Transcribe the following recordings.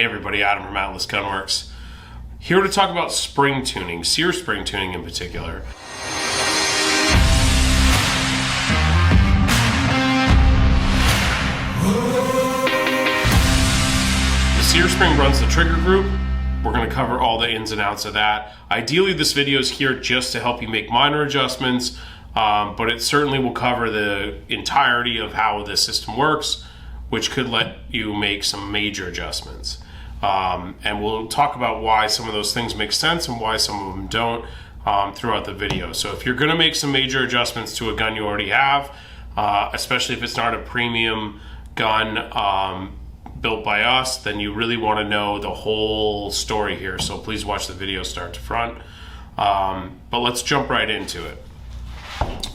Hey everybody, Adam from Atlas Gunworks. Here to talk about spring tuning, Sear Spring tuning in particular. The Sear Spring runs the trigger group. We're going to cover all the ins and outs of that. Ideally, this video is here just to help you make minor adjustments, but it certainly will cover the entirety of how the system works, which could let you make some major adjustments. And we'll talk about why some of those things make sense and why some of them don't throughout the video. So if you're going to make some major adjustments to a gun you already have, especially if it's not a premium gun built by us, then you really want to know the whole story here. So please watch the video start to front. But let's jump right into it.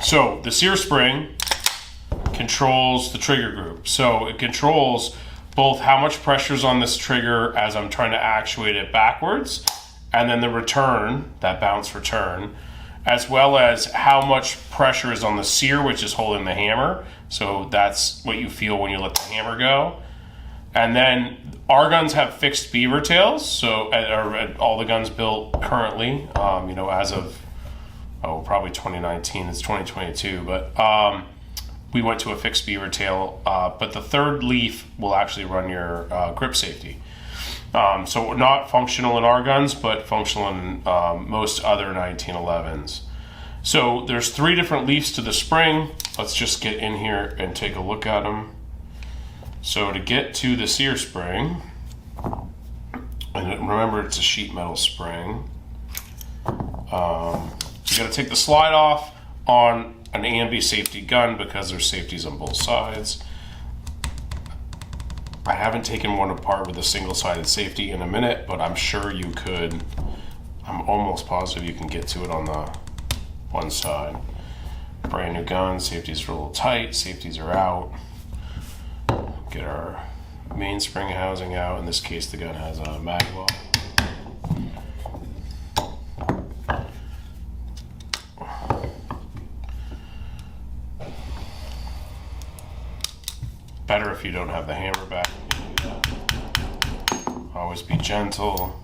So the Sear Spring controls the trigger group. So it controls both how much pressure is on this trigger as I'm trying to actuate it backwards, and then the return, that bounce return, as well as how much pressure is on the sear, which is holding the hammer. So that's what you feel when you let the hammer go. And then our guns have fixed beaver tails, so all the guns built currently, as of probably 2019, it's 2022, but we went to a fixed beaver tail, but the third leaf will actually run your grip safety. So not functional in our guns, but functional in most other 1911s. So there's 3 different leaves to the spring. Let's just get in here and take a look at them. So to get to the Sear Spring, and remember it's a sheet metal spring, you gotta take the slide off on an A and B safety gun because there's safeties on both sides. I haven't taken one apart with a single-sided safety in a minute, but I'm sure you could. I'm almost positive you can get to it on the one side. Brand new gun, safeties are a little tight, safeties are out. Get our mainspring housing out. In this case, the gun has a mag well. Better if you don't have the hammer back. Always be gentle.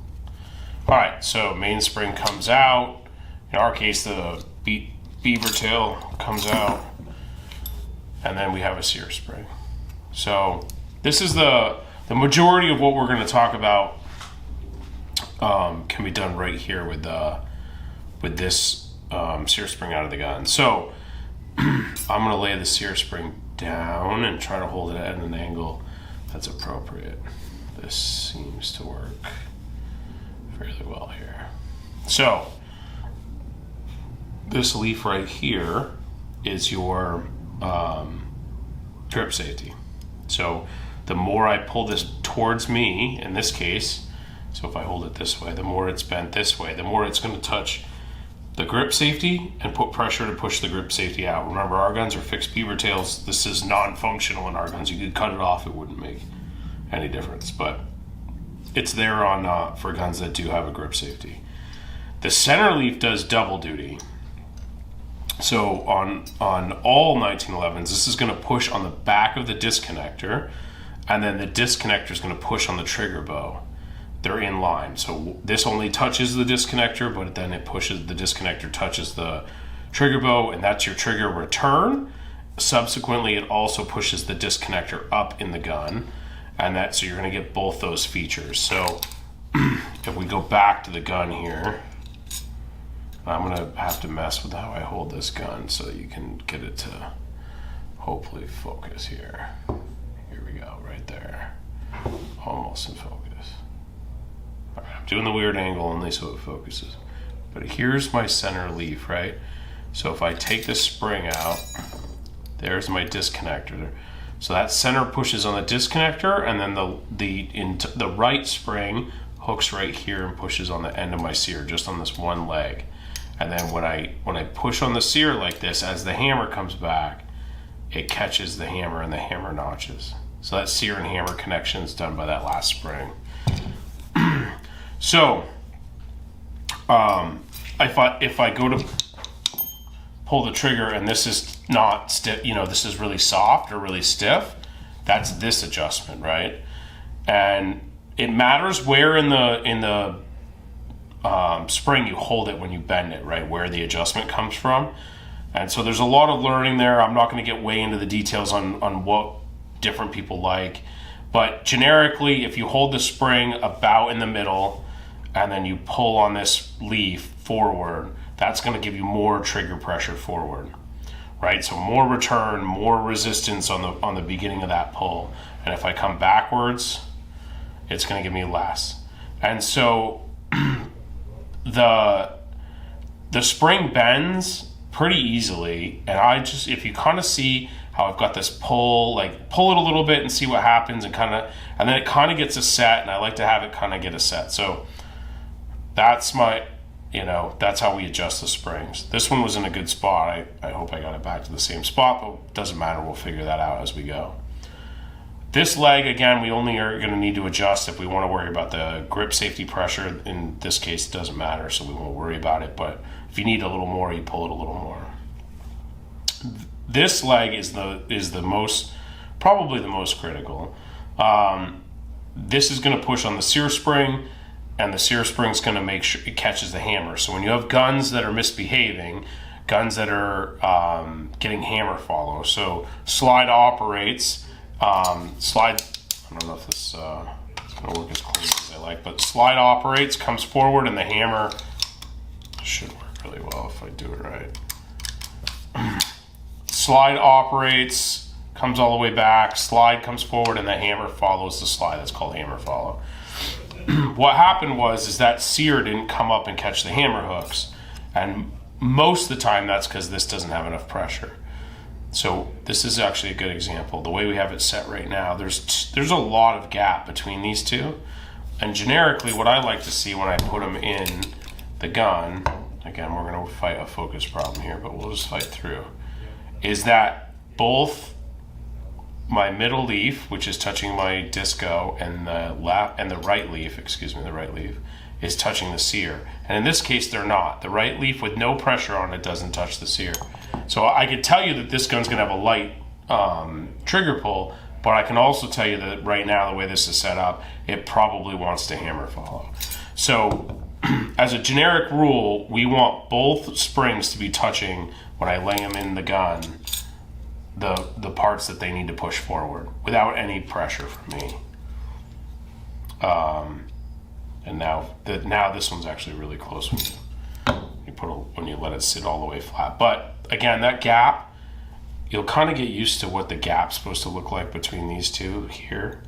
Alright, so mainspring comes out. In our case, the beaver tail comes out. And then we have a Sear Spring. So this is the majority of what we're going to talk about can be done right here with this Sear Spring out of the gun. So I'm going to lay the Sear Spring down and try to hold it at an angle that's appropriate. This seems to work fairly well here. So this leaf right here is your grip safety. So the more I pull this towards me, in this case, so if I hold it this way, the more it's bent this way, the more it's going to touch the grip safety and put pressure to push the grip safety out. Remember, our guns are fixed beaver tails. This is non-functional in our guns. You could cut it off, it wouldn't make any difference, but it's there on for guns that do have a grip safety. The center leaf does double duty. So on all 1911s, this is going to push on the back of the disconnector, and then the disconnector is going to push on the trigger bow. They're in line. So this only touches the disconnector, but then it pushes, the disconnector touches the trigger bow, and that's your trigger return. Subsequently, it also pushes the disconnector up in the gun, and so you're going to get both those features. So if we go back to the gun here, I'm going to have to mess with how I hold this gun so that you can get it to hopefully focus here. Here we go, right there. Almost in focus. All right, I'm doing the weird angle only so it focuses. But here's my center leaf, right? So if I take this spring out, there's my disconnector. So that center pushes on the disconnector, and then the right spring hooks right here and pushes on the end of my sear, just on this one leg. And then when I push on the sear like this, as the hammer comes back, it catches the hammer and the hammer notches. So that sear and hammer connection is done by that last spring. So if I go to pull the trigger and this is not stiff, this is really soft or really stiff, that's this adjustment, right? And it matters where in the spring you hold it when you bend it, right? Where the adjustment comes from. And so there's a lot of learning there. I'm not going to get way into the details on what different people like. But generically, if you hold the spring about in the middle and then you pull on this leaf forward, that's going to give you more trigger pressure forward, right? So more return, more resistance on the beginning of that pull. And if I come backwards, it's going to give me less. And so the spring bends pretty easily, and if you kind of see how I've got this pull it a little bit and see what happens, and then it kind of gets a set, and I like to have it kind of get a set. So that's that's how we adjust the springs. This one was in a good spot. I hope I got it back to the same spot, but it doesn't matter. We'll figure that out as we go. This leg, again, we only are going to need to adjust if we want to worry about the grip safety pressure. In this case, it doesn't matter, so we won't worry about it. But if you need a little more, you pull it a little more. This leg is probably the most critical. This is going to push on the Sear Spring, and the Sear Spring is going to make sure it catches the hammer. So when you have guns that are misbehaving, guns that are getting hammer follow, so slide operates. Slide, I don't know if this is going to work as clean as I like, but slide operates, comes forward, and the hammer should work really well if I do it right. Slide operates, comes all the way back, slide comes forward, and the hammer follows the slide. That's called hammer follow. What happened is that Sear didn't come up and catch the hammer hooks, and most of the time that's because this doesn't have enough pressure. So this is actually a good example. The way we have it set right now, there's a lot of gap between these two. And generically, what I like to see when I put them in the gun, again, we're going to fight a focus problem here, but we'll just fight through, is that both my middle leaf, which is touching my disco, and the right leaf, is touching the Sear. And in this case, they're not. The right leaf with no pressure on it doesn't touch the Sear. So I could tell you that this gun's gonna have a light trigger pull, but I can also tell you that right now, the way this is set up, it probably wants to hammer follow. So as a generic rule, we want both springs to be touching, when I lay them in the gun, the parts that they need to push forward without any pressure from me. And now this one's actually really close when you let it sit all the way flat. But again, that gap, you'll kind of get used to what the gap's supposed to look like between these two here.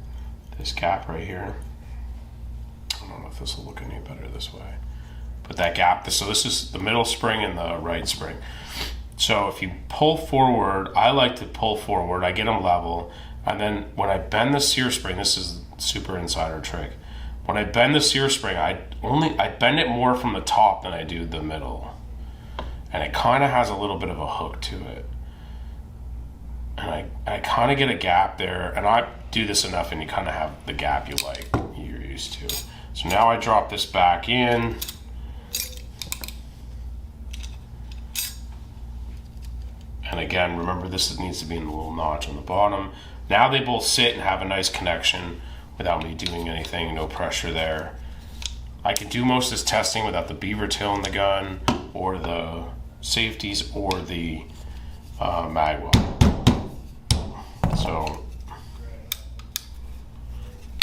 This gap right here. I don't know if this will look any better this way. But that gap, so this is the middle spring and the right spring. So if you pull forward, I like to pull forward, I get them level, and then when I bend the Sear Spring, this is a super insider trick. When I bend the Sear Spring, I bend it more from the top than I do the middle. And it kind of has a little bit of a hook to it. And I kind of get a gap there, and I do this enough and you kind of have the gap you're used to. So now I drop this back in. And again, remember this needs to be in the little notch on the bottom. Now they both sit and have a nice connection without me doing anything, no pressure there. I can do most of this testing without the beaver tail in the gun, or the safeties, or the magwell. So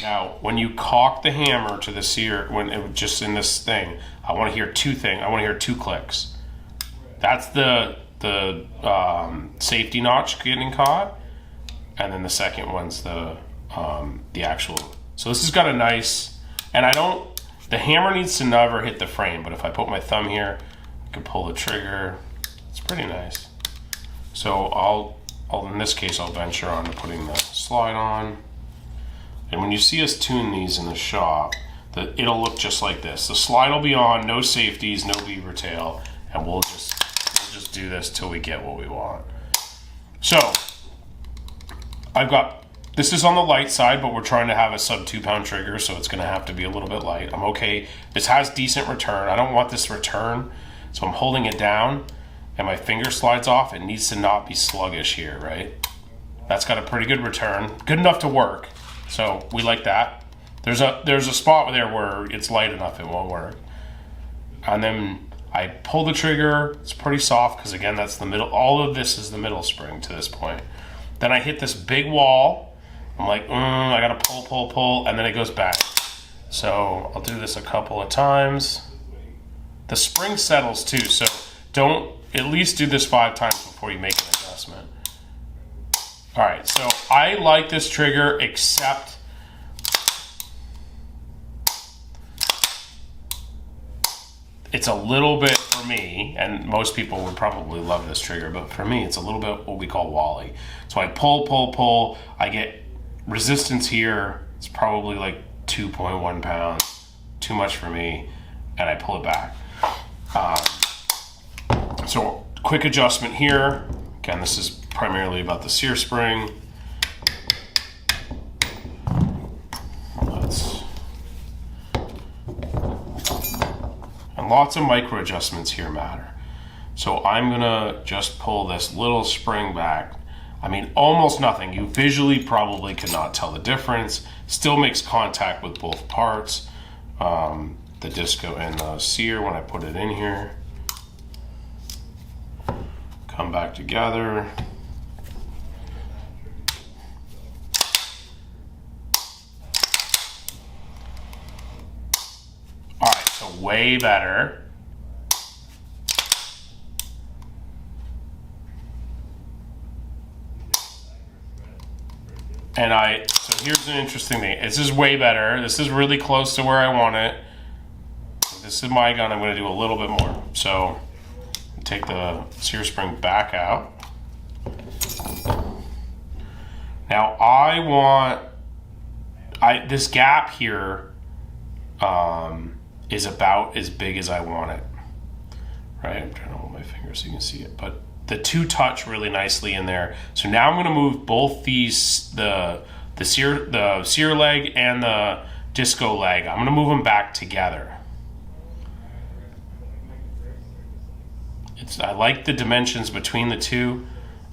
now when you cock the hammer to the Sear, just in this thing, I want to hear two clicks. That's the safety notch getting caught, and then the second one's the actual. So this has got a nice, and the hammer needs to never hit the frame, but if I put my thumb here, I can pull the trigger. It's pretty nice. So in this case, I'll venture on to putting the slide on. And when you see us tune these in the shop, it'll look just like this. The slide will be on, no safeties, no beaver tail, and we'll just do this till we get what we want. So this is on the light side, but we're trying to have a sub 2 pound trigger, so it's going to have to be a little bit light. I'm okay. This has decent return. I don't want this return, so I'm holding it down, and my finger slides off. It needs to not be sluggish here, right? That's got a pretty good return, good enough to work. So we like that. There's a spot there where it's light enough it won't work. And then I pull the trigger. It's pretty soft because, again, that's the middle. All of this is the middle spring to this point. Then I hit this big wall. I'm like, I gotta pull, and then it goes back. So I'll do this a couple of times. The spring settles too, so don't, at least do this 5 times before you make an adjustment. All right, so I like this trigger, except it's a little bit, for me, and most people would probably love this trigger, but for me, it's a little bit what we call wally. So I pull, I get resistance here. It's probably like 2.1 pounds, too much for me, and I pull it back. So quick adjustment here. Again, this is primarily about the Sear Spring. And lots of micro adjustments here matter. So I'm gonna just pull this little spring back. I mean, almost nothing. You visually probably could not tell the difference. Still makes contact with both parts. The disco and the Sear when I put it in here. Come back together. All right, so way better. And so here's an interesting thing. This is way better. This is really close to where I want it. This is my gun. I'm going to do a little bit more. So take the Sear Spring back out. Now I want, this gap here is about as big as I want it. Right? I'm trying to hold my finger so you can see it. But the two touch really nicely in there. So now I'm going to move both these, the Sear leg and the disco leg. I'm going to move them back together. I like the dimensions between the two.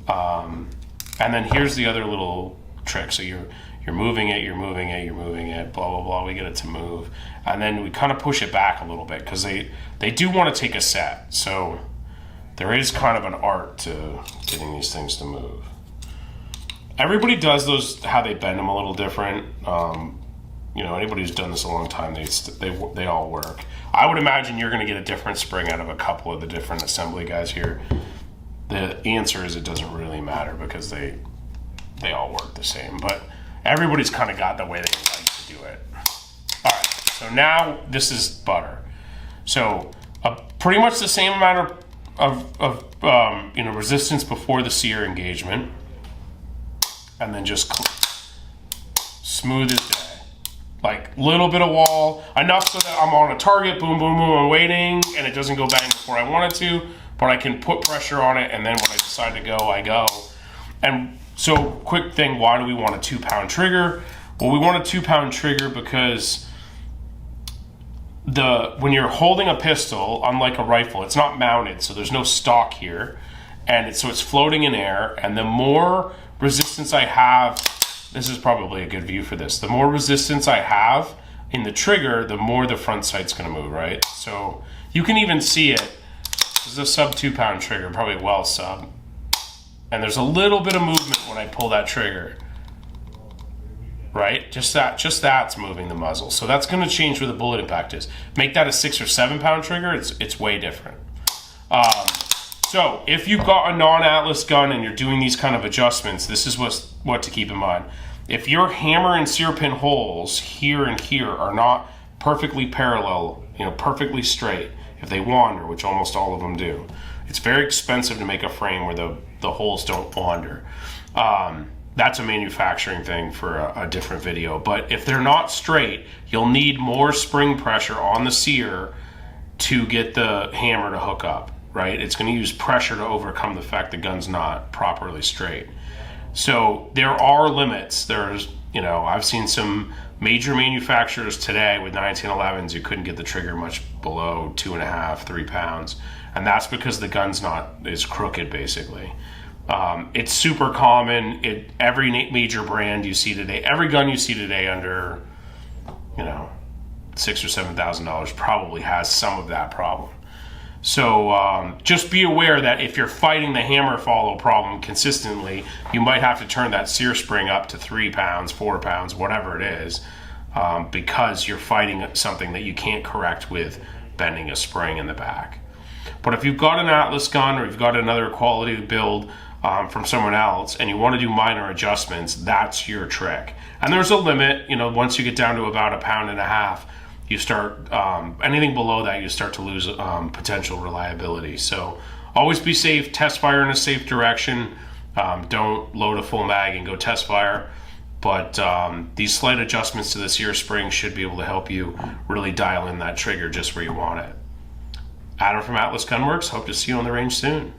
And then here's the other little trick. So you're moving it, blah, blah, blah. We get it to move. And then we kind of push it back a little bit because they do want to take a set. So there is kind of an art to getting these things to move. Everybody does those, how they bend them a little different. You know, anybody who's done this a long time, they all work. I would imagine you're going to get a different spring out of a couple of the different assembly guys here. The answer is it doesn't really matter because they all work the same. But everybody's kind of got the way they like to do it. All right, so now this is butter. So pretty much the same amount of resistance before the Sear engagement, and then just smooth as day. Like little bit of wall, enough so that I'm on a target, boom, boom, boom, I'm waiting, and it doesn't go bang before I want it to, but I can put pressure on it, and then when I decide to go, I go. And so, quick thing, why do we want a 2-pound trigger? Well, we want a 2-pound trigger because when you're holding a pistol, unlike a rifle, it's not mounted, so there's no stock here, and so it's floating in air, and the more resistance I have, this is probably a good view for this, the more resistance I have in the trigger, the more the front sight's going to move, right? So you can even see it. This is a sub 2-pound trigger, probably well sub, and there's a little bit of movement when I pull that trigger, right? Just that's moving the muzzle. So that's going to change where the bullet impact is. Make that a 6 or 7-pound trigger, it's way different. So if you've got a non-Atlas gun and you're doing these kind of adjustments, this is what to keep in mind. If your hammer and sear pin holes here and here are not perfectly parallel, perfectly straight, if they wander, which almost all of them do, it's very expensive to make a frame where the holes don't wander. That's a manufacturing thing for a different video. But if they're not straight, you'll need more spring pressure on the sear to get the hammer to hook up. Right? It's going to use pressure to overcome the fact the gun's not properly straight. So there are limits. I've seen some major manufacturers today with 1911s who couldn't get the trigger much below 2.5, 3 pounds. And that's because the gun's is crooked, basically. It's super common. Every major brand you see today, every gun you see today under you know, $6,000 or $7,000 probably has some of that problem. So just be aware that if you're fighting the hammer follow problem consistently, you might have to turn that sear spring up to 3 pounds, 4 pounds, whatever it is, because you're fighting something that you can't correct with bending a spring in the back. But if you've got an Atlas gun or you've got another quality build from someone else and you want to do minor adjustments, that's your trick. And there's a limit, you know, once you get down to about 1.5 pounds, you start, anything below that, you start to lose potential reliability. So always be safe, test fire in a safe direction. Don't load a full mag and go test fire. But these slight adjustments to the Sear Spring should be able to help you really dial in that trigger just where you want it. Adam from Atlas Gunworks, hope to see you on the range soon.